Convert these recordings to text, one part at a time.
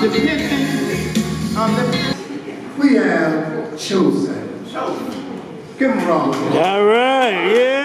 depending on the... We have CHOSYN. Give them a round of applause. All right, yeah.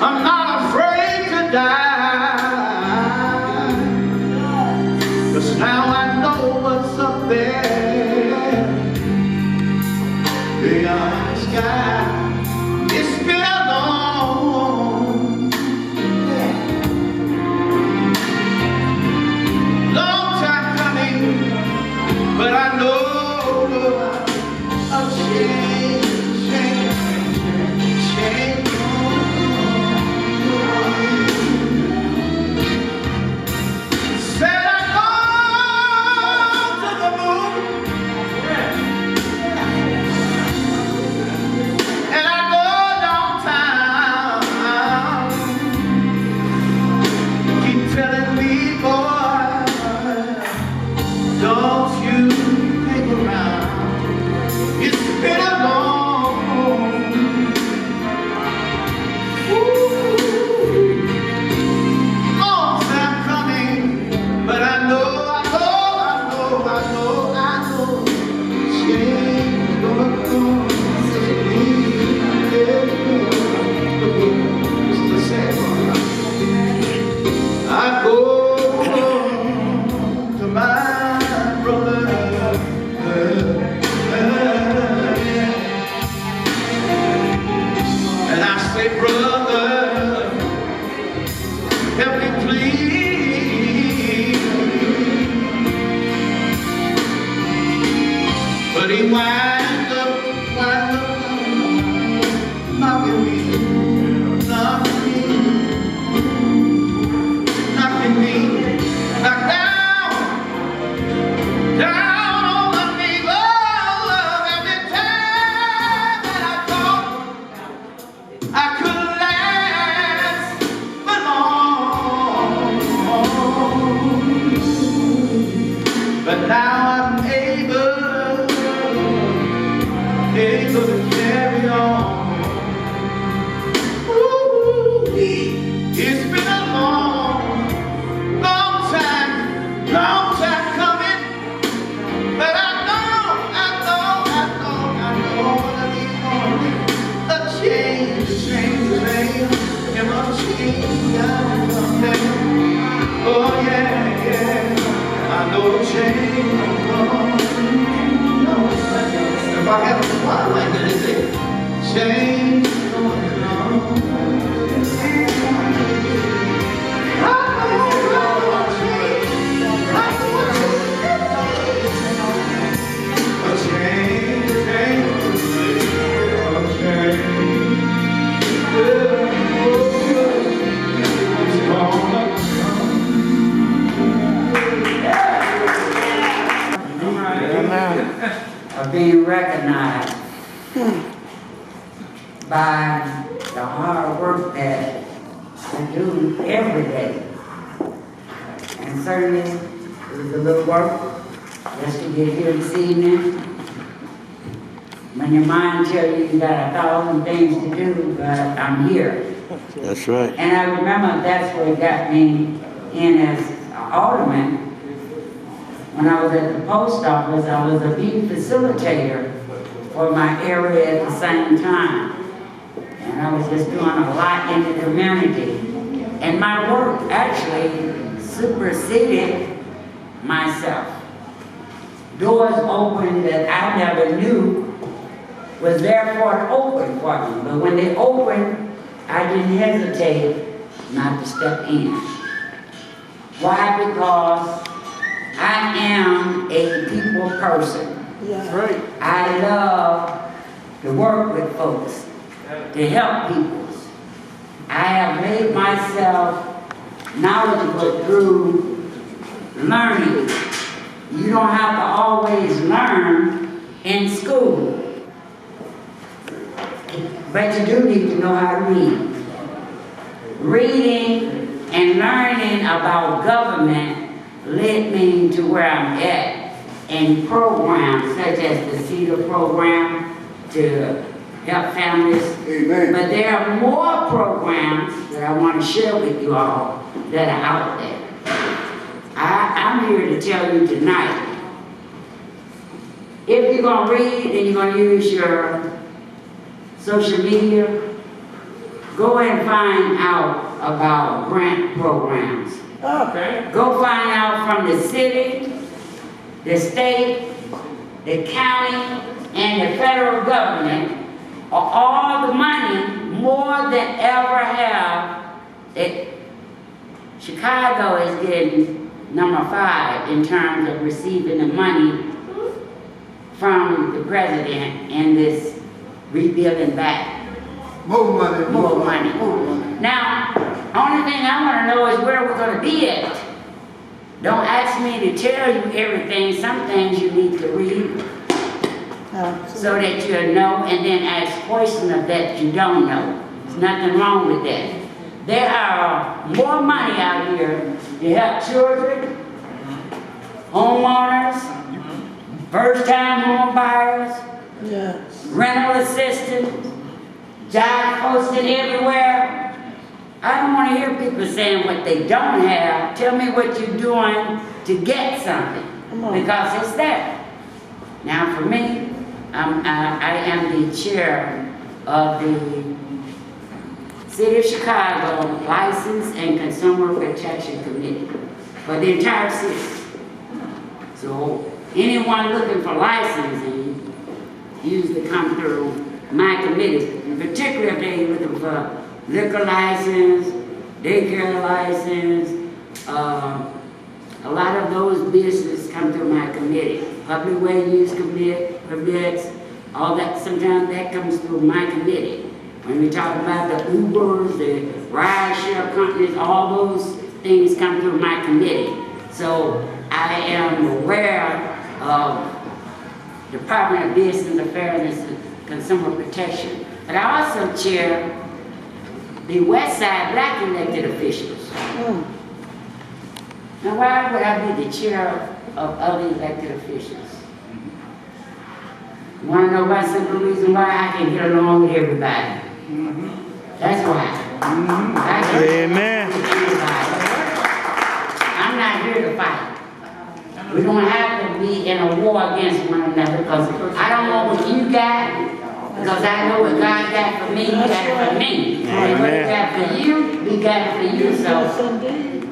I'm not afraid to die, 'cause now I know what's up there beyond the sky. It's been a long time coming, but I know a change. Don't you hang around. It's been a long time coming, but I know change gonna come. It's the same. I go to my brother, and I say, brother, that I do every day. And certainly, it was a little work just to get here this evening. When your mind tells you you got 1,000 things to do, but I'm here. That's right. And I remember that's what got me in as an alderman. When I was at the post office, I was a beat facilitator for my area at the same time. And I was just doing a lot in the community. And my work actually superseded myself. Doors opened that I never knew was therefore open for me. But when they opened, I didn't hesitate not to step in. Why? Because I am a people person. Yeah. Right. I love to work with folks, to help people. I have made myself knowledgeable through learning. You don't have to always learn in school, but you do need to know how to read. Reading and learning about government led me to where I'm at, and programs such as the CEDAR program to help families. Amen. But there are more programs that I want to share with you all that are out there. I'm here to tell you tonight, if you're going to read and you're going to use your social media, go and find out about grant programs. Okay. Go find out from the city, the state, the county, and the federal government all the money more than ever have. Chicago is getting number 5 in terms of receiving the money from the president in this rebuilding back. More money. More money. More money. Now, only thing I want to know is where we're going to be at. Don't ask me to tell you everything. Some things you need to read so that you'll know, and then ask questions of that you don't know. There's nothing wrong with that. There are more money out here to help children, homeowners, first-time home buyers, Yes. rental assistance, job posted everywhere. I don't want to hear people saying what they don't have. Tell me what you're doing to get something, because it's there. Now for me, I am the chair of the City of Chicago License and Consumer Protection Committee for the entire city. So anyone looking for licensing usually come through my committee, particularly if they're looking for liquor license, daycare license. A lot of those businesses come through my committee. Public way use permits, all that, sometimes that comes through my committee. When we talk about the Ubers, the ride share companies, all those things come through my committee. So I am aware of Department of Business Affairs and Consumer Protection. But I also chair the West Side Black elected officials. Now why would I be the chair of other elected officials? You want to know one simple reason why? I can get along with everybody. That's why. I can get Amen. along with everybody. I'm not here to fight. We don't have to be in a war against one another, because I don't know what you got, because I know what God got for me, He got it for me. And what He got for you, He got it for you. So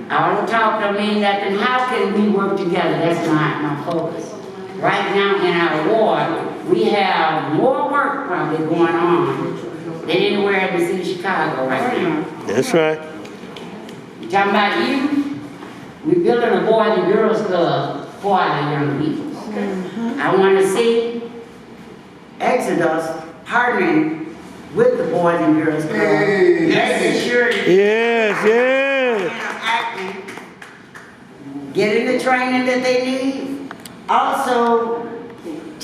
all the talk don't mean nothing. How can we work together? That's my focus. Right now in our ward, we have more work probably going on than anywhere in the city of Chicago right now. That's right. You talking about you? We're building a Boys and Girls Club for our young people. I want to see Exodus partnering with the Boys and Girls Club. Hey. Making sure that Yes, yes. acting, getting the training that they need. Also,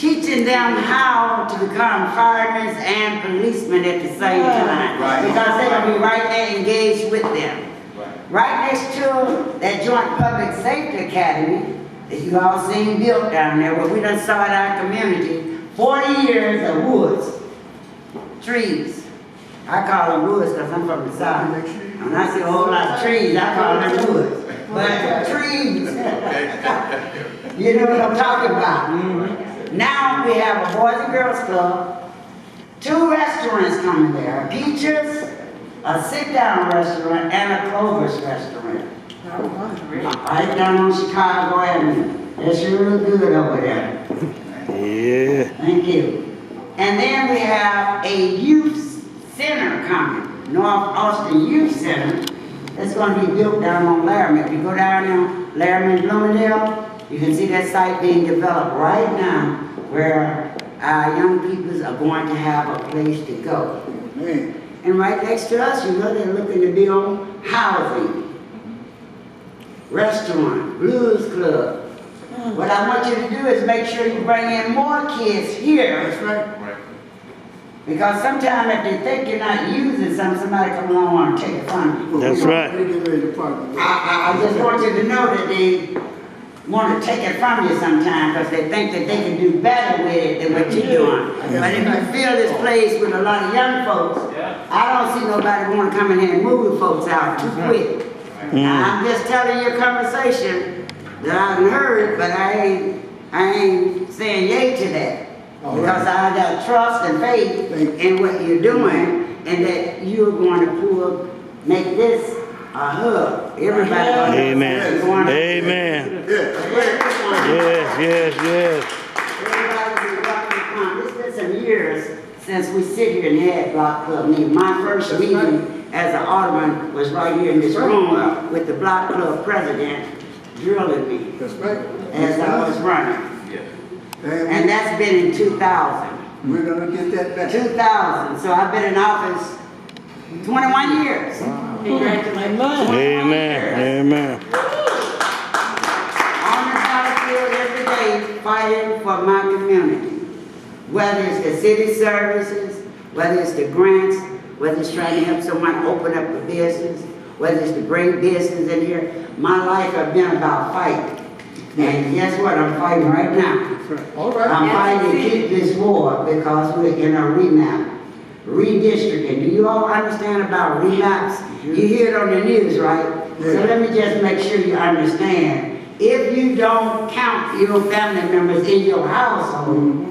teaching them how to become firemen and policemen at the same time. Right. Because they're gonna be right there engaged with them. Right next to that Joint Public Safety Academy that you all seen built down there, where we done started our community, 40 years of woods, trees. I call them woods because I'm from the South. When I see a whole lot of trees, I call them woods. But trees, you know what I'm talking about. Now we have a Boys and Girls Club, 2 restaurants coming there, Peaches, a sit-down restaurant, and a Clover's restaurant. Right down on Chicago Avenue. It sure look good over there. Yeah. Thank you. And then we have a youth center coming, North Austin Youth Center. It's going to be built down on Laramie. If you go down on Laramie and Bloomingdale, you can see that site being developed right now, where our young people are going to have a place to go. Man. And right next to us, you know, they're looking to build housing, restaurant, blues club. What I want you to do is make sure you bring in more kids here. That's right. Because sometimes if they think you're not using something, somebody come along and want to take it from you. That's right. We get ready to party. I just want you to know that they want to take it from you sometimes because they think that they can do better with it than what you're doing. But if you fill this place with a lot of young folks, I don't see nobody want to come in here and move folks out too quick. Now, I'm just telling you a conversation that I've heard, but I ain't saying yay to that. Because I got trust and faith in what you're doing, and that you're going to make this a hub. Everybody. Amen. Amen. Yes. Everybody be welcome to come. It's been some years since we sit here and had block club meeting. My first meeting as an alderman was right here in this room with the block club president drilling me That's right. as I was running. And that's been in 2000. We're gonna get that back. 2000. So I've been in office 21 years. Congratulations. Amen. On the battlefield every day fighting for my community. Whether it's the city services, whether it's the grants, whether it's trying to help someone open up a business, whether it's to bring business in here. My life has been about fighting. And guess what? I'm fighting right now. All right. I'm fighting to keep this war because we're in a remap, redistricting. Do you all understand about remaps? You hear it on the news, right? So let me just make sure you understand. If you don't count your family members in your household,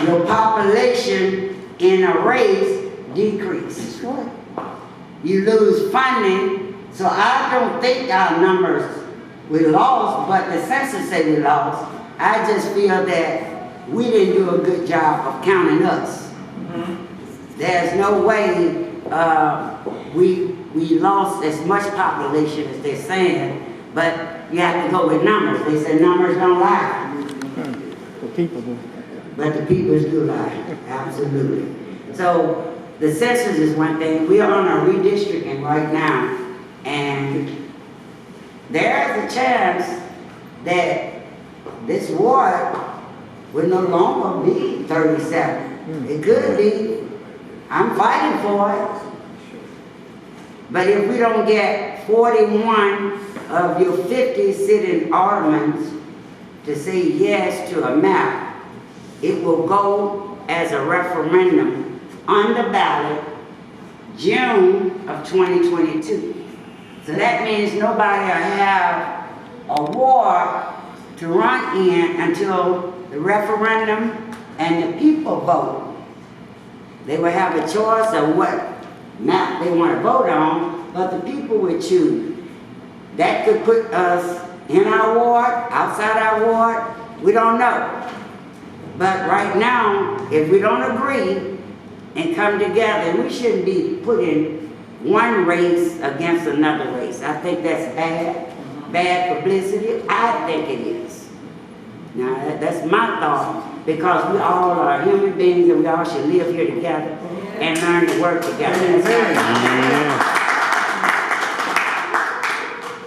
your population in a race decreases. You lose funding, so I don't think our numbers we lost, but the census say we lost. I just feel that we didn't do a good job of counting us. There's no way we lost as much population as they're saying, but you have to go with numbers. They say numbers don't lie. The people do. But the people do lie, absolutely. So the census is one thing. We are on a redistricting right now, and there's a chance that this ward will no longer be 37. It could be. I'm fighting for it. But if we don't get 41 of your 50 sitting aldermen to say yes to a map, it will go as a referendum on the ballot June of 2022. So that means nobody will have a ward to run in until the referendum and the people vote. They will have a choice of what map they want to vote on, but the people will choose. That could put us in our ward, outside our ward, we don't know. But right now, if we don't agree and come together, we shouldn't be putting one race against another race. I think that's bad publicity. I think it is. Now, that's my thought, because we all are human beings and we all should live here together and learn to work together.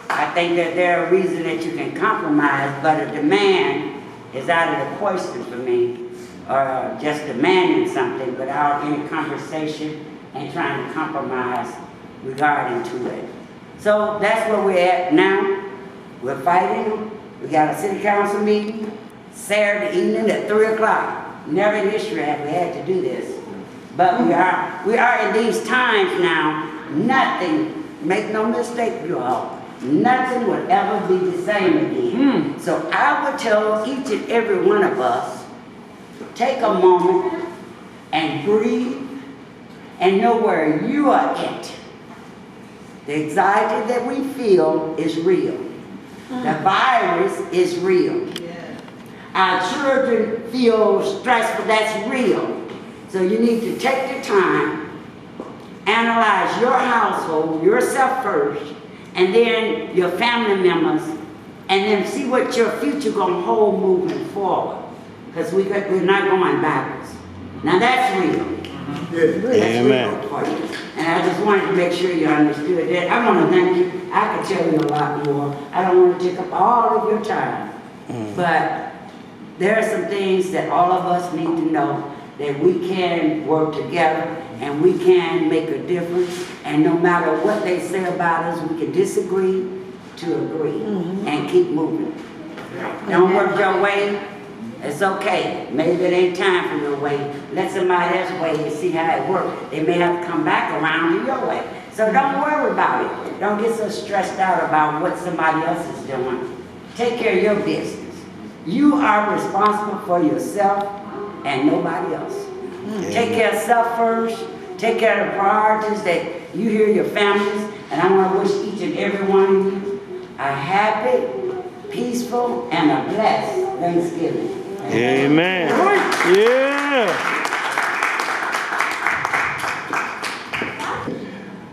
I think that there are reasons that you can compromise, but a demand is out of the question for me. or just demanding something without any conversation and trying to compromise regarding to it. So that's where we're at now. We're fighting. We got a city council meeting Saturday evening at 3 o'clock. Never in history have we had to do this. But we are in these times now. Nothing, make no mistake, you all, nothing would ever be the same again. So I would tell each and every one of us, take a moment and breathe and know where you are at. The anxiety that we feel is real. The virus is real. Our children feel stressful, that's real. So you need to take the time, analyze your household, yourself first, and then your family members, and then see what your future gonna hold moving forward. Because we're not going backwards. Now that's real. That's Amen. real for you. And I just wanted to make sure you understood that. I want to thank you. I could tell you a lot more. I don't want to take up all of your time. But there are some things that all of us need to know, that we can work together and we can make a difference. And no matter what they say about us, we can disagree to agree and keep moving. Don't work your way. It's okay. Maybe it ain't time for your way. Let somebody else way and see how it works. They may have to come back around in your way. So don't worry about it. Don't get so stressed out about what somebody else is doing. Take care of your business. You are responsible for yourself and nobody else. Take care of self first. Take care of the priorities that you hear your families. And I want to wish each and every one of you a happy, peaceful, and a blessed Thanksgiving. Amen. Yeah.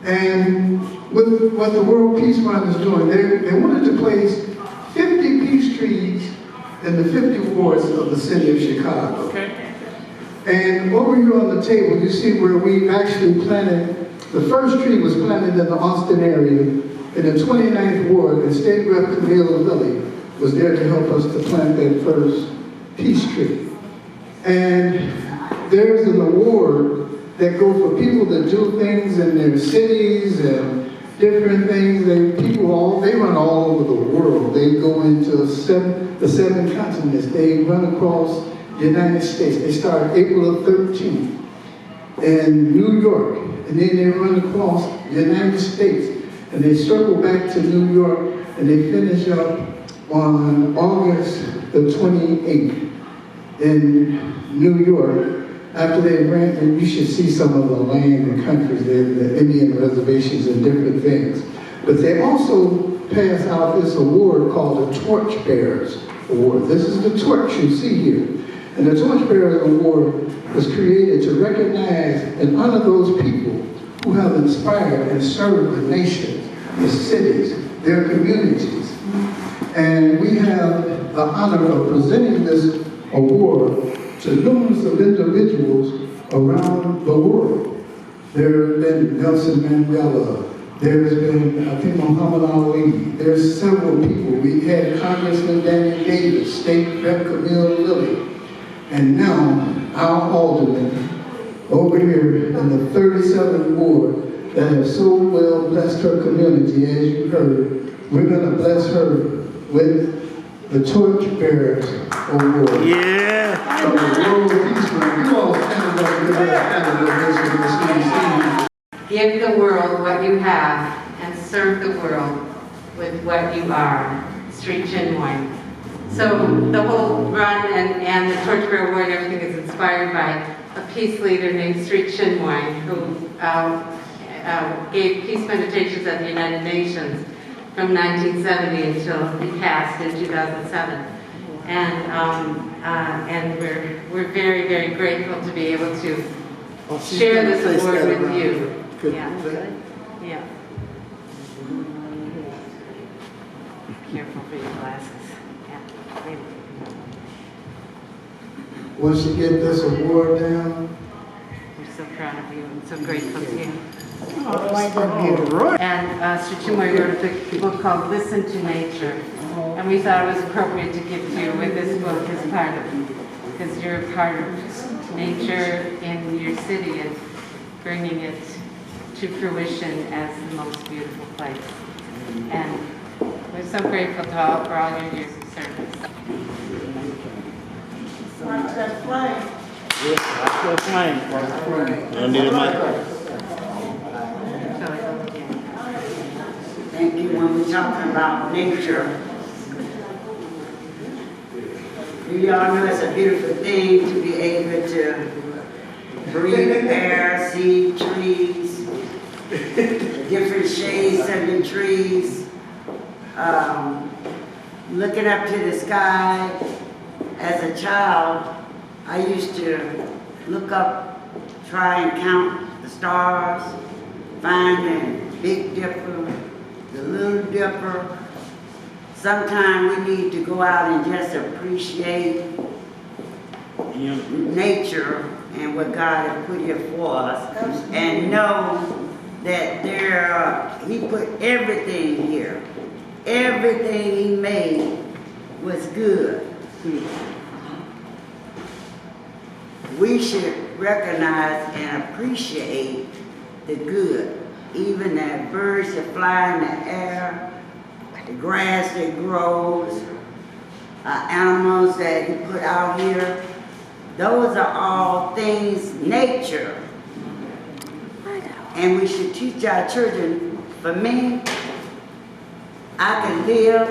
And with what the World Peace Fund is doing, they wanted to place 50 peace trees in the 50 wards of the city of Chicago. Okay. And over here on the table, you see where we actually planted, the first tree was planted in the Austin area, in the 29th ward, and State Rep Camille Lilly was there to help us to plant that first peace tree. And there's an award that goes for people that do things in their cities and different things. They run all over the world. They go into the seven continents. They run across the United States. They start April 13th in New York, and then they run across the United States, and they circle back to New York, and they finish up on August the 28th in New York. After they ran, and you should see some of the land and countries there, the Indian reservations and different things. But they also pass out this award called the Torch Bearers Award. This is the torch you see here. And the Torch Bearers Award was created to recognize and honor those people who have inspired and served the nations, the cities, their communities. And we have the honor of presenting this award to numerous of individuals around the world. There have been Nelson Mandela, there's been, I think, Muhammad Ali, there's several people. We had Congressman Danny Davis, State Rep Camille Lilly, and now our alderman over here in the 37th ward that has so well blessed her community, as you heard. We're going to bless her with the Torch Bearers Award. Yeah. From the World Peace Fund. You all stand up and give us a donation. Give the world what you have and serve the world with what you are. Street Chinmoy. So the whole run and the Torch Bearer Award and everything is inspired by a peace leader named Street Chinmoy, who gave peace meditations at the United Nations from 1970 until he passed in 2007. And we're very, very grateful to be able to share this award with you. Yeah. Yeah. Careful for your glasses. Yeah. Once you get this award down, We're so proud of you and so grateful to you. oh, And Sir Chinmoy wrote a book called Listen to Nature. And we thought it was appropriate to give to you with this book as part of because you're a part of nature in your city and bringing it to fruition as the most beautiful place. And we're so grateful to all for all your years of service. Watch that flame. You need a mic? Thank you. When we're talking about nature, you all know it's a beautiful thing to be able to breathe air, see trees, the different shades of the trees, looking up to the sky. As a child, I used to look up, try and count the stars, find the Big Dipper, the Little Dipper. Sometimes we need to go out and just appreciate nature and what God has put here for us, and know that He put everything here. Everything He made was good. We should recognize and appreciate the good. Even the birds that fly in the air, the grass that grows, animals that He put out here. Those are all things, nature. And we should teach our children. For me, I can live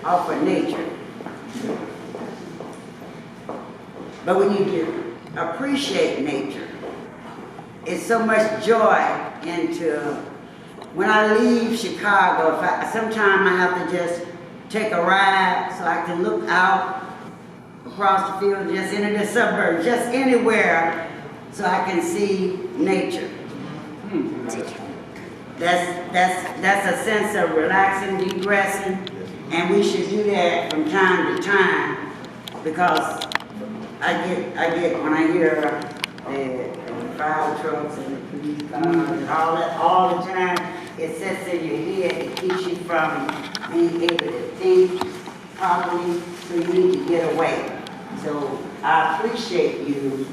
off of nature. But we need to appreciate nature. It's so much joy into, when I leave Chicago, sometimes I have to just take a ride so I can look out across the field, just into the suburbs, just anywhere, so I can see nature. That's a sense of relaxing, degressing, and we should do that from time to time, because I get when I hear the fire trucks and the police cars and all that all the time, it sets in your head. It keeps you from being able to think properly, so you need to get away. So I appreciate you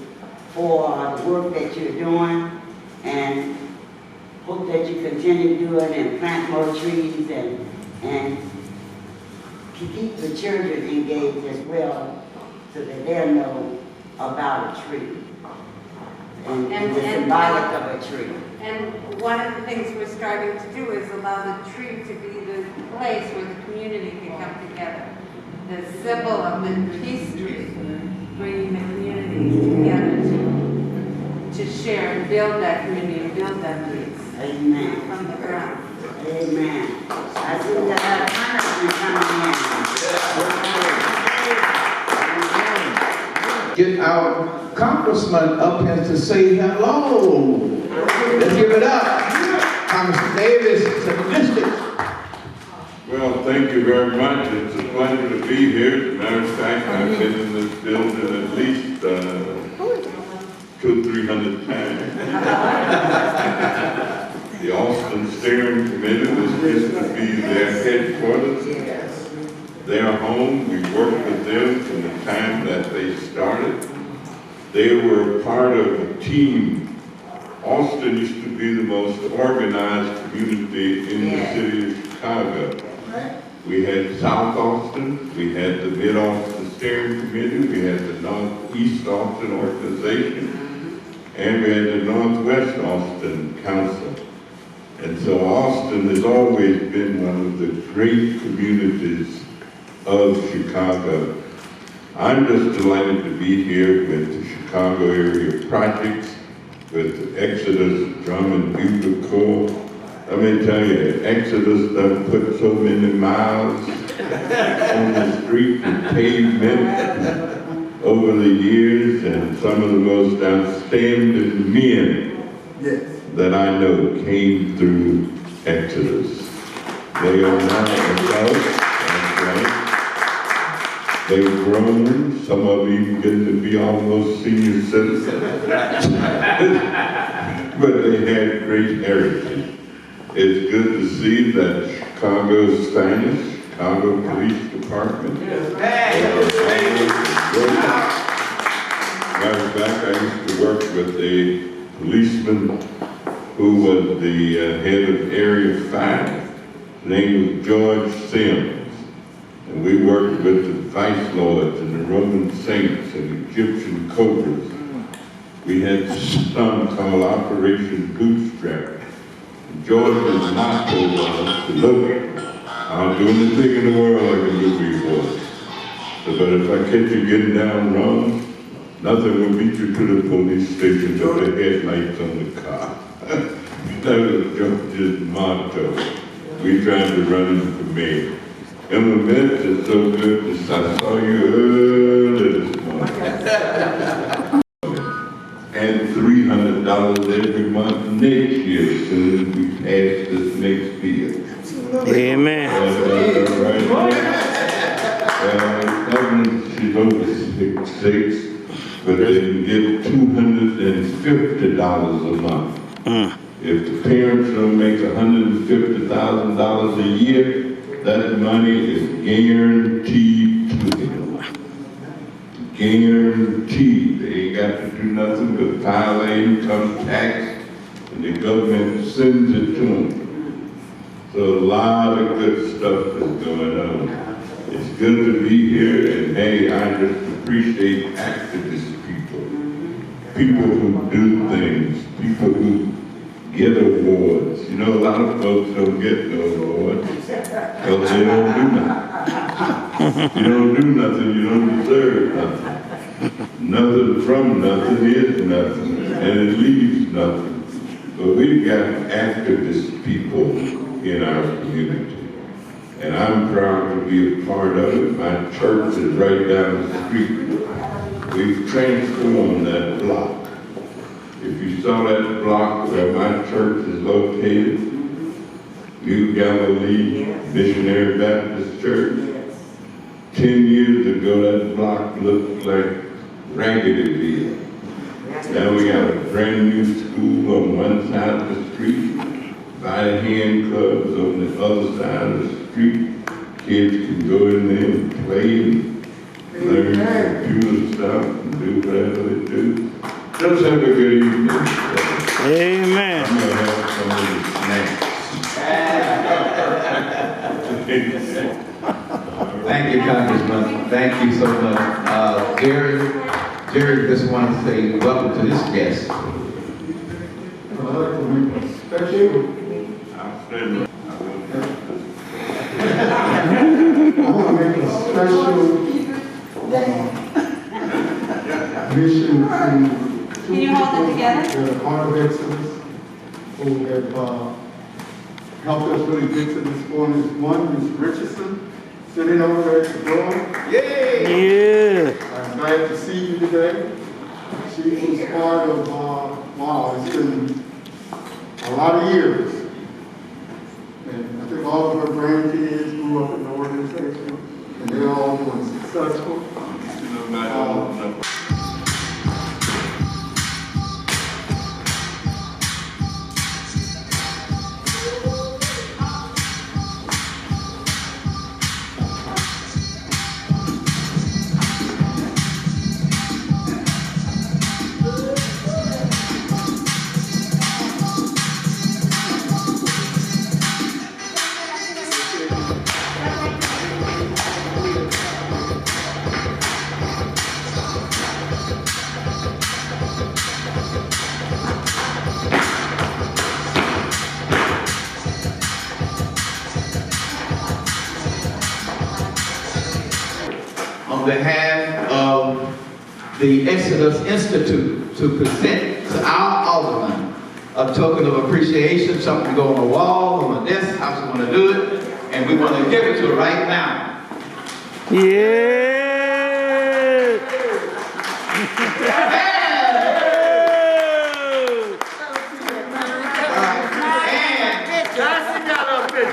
for the work that you're doing, and hope that you continue doing and plant more trees and to keep the children engaged as well, so that they'll know about a tree and the symbolic of a tree. And one of the things we're striving to do is allow the tree to be the place where the community can come together. The symbol of the peace tree, bringing the community together to share and build that community and build that peace. Amen. From the ground. Amen. I see that congressman coming in. Get our congressman up here to say hello. Let's give it up. Congressman Davis to the district. Well, thank you very much. It's a pleasure to be here. As a matter of fact, I've been in this building at least 200-300 times. The Austin Steering Committee was used to be their headquarters, their home. We worked with them from the time that they started. They were part of a team. Austin used to be the most organized community in the city of Chicago. We had South Austin, we had the Mid-Austin Steering Committee, we had the Northeast Austin Organization, and we had the Northwest Austin Council. And so Austin has always been one of the great communities of Chicago. I'm just delighted to be here with the Chicago area projects, with the Exodus Drum and Bugle Corps. Let me tell you, Exodus done put so many miles on the street and pavement over the years, and some of the most outstanding men that I know came through Exodus. They are now adults, that's right. They've grown, some of them even getting to be almost senior citizens. But they had great heritage. It's good to see that Chicago's finest, Chicago Police Department, matter of fact, I used to work with a policeman who was the head of Area 5. His name was George Sims. And we worked with the Vice Lords and the Roman Saints and Egyptian Cobras. We had something called Operation Bootstrap. And George's motto was, look, I'll do anything in the world I can do for you boys. So, but if I catch you getting down wrong, nothing will beat you to the police station but the headlights on the car. That was George's motto. We tried to run him for mayor. And the MITTS is so good, I saw you early this morning. And $300 every month next year as soon as we pass this next bill. Amen. She's over 6'6", but they can give $250 a month. If the parents don't make $150,000 a year, that money is guaranteed to them. Guaranteed. They ain't got to do nothing but file their income tax, and the government sends it to them. So a lot of good stuff is going on. It's good to be here, and hey, I just appreciate activist people. People who do things, people who get awards. You know, a lot of folks don't get no awards because they don't do nothing. You don't do nothing, you don't deserve nothing. Nothing from nothing is nothing, and it leaves nothing. But we've got activist people in our community, and I'm proud to be a part of it. My church is right down the street. We've transformed that block. If you saw that block where my church is located, New Galilee Missionary Baptist Church, 10 years ago that block looked like Raggedyville. Now we got a brand new school on one side of the street, by the hand clubs on the other side of the street. Kids can go in there and play and learn computer stuff and do whatever they do. Just have a good evening. Amen. I'm going to have some of the snacks. Thank you, Congressman. Thank you so much. Jerry just wanted to say welcome to this guest. I'd like to make a special. I want to make a special mission to Can you hold it together? the Heart of Excellence, who have helped us really get to this point. One is Richardson, sitting over there at the door. Yeah. I'm glad to see you today. She was part of, wow, it's been a lot of years. And I think all of her grandkids grew up in the organization, and they're all doing successful. On behalf of the Exodus Institute to present to our alderman a token of appreciation, something to go on the wall, on the desk, how we want to do it, and we want to give it to her right now. Yeah.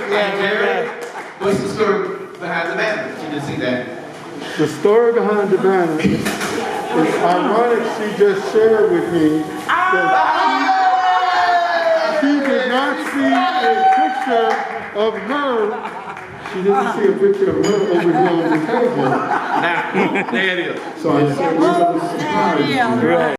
And Jerry, what's the story behind the banner? She didn't see that. The story behind the banner is ironic. She just shared with me that she did not see a picture of her. She didn't see a picture of her over here on the table. There it is. So I said, we're going to surprise you. Right.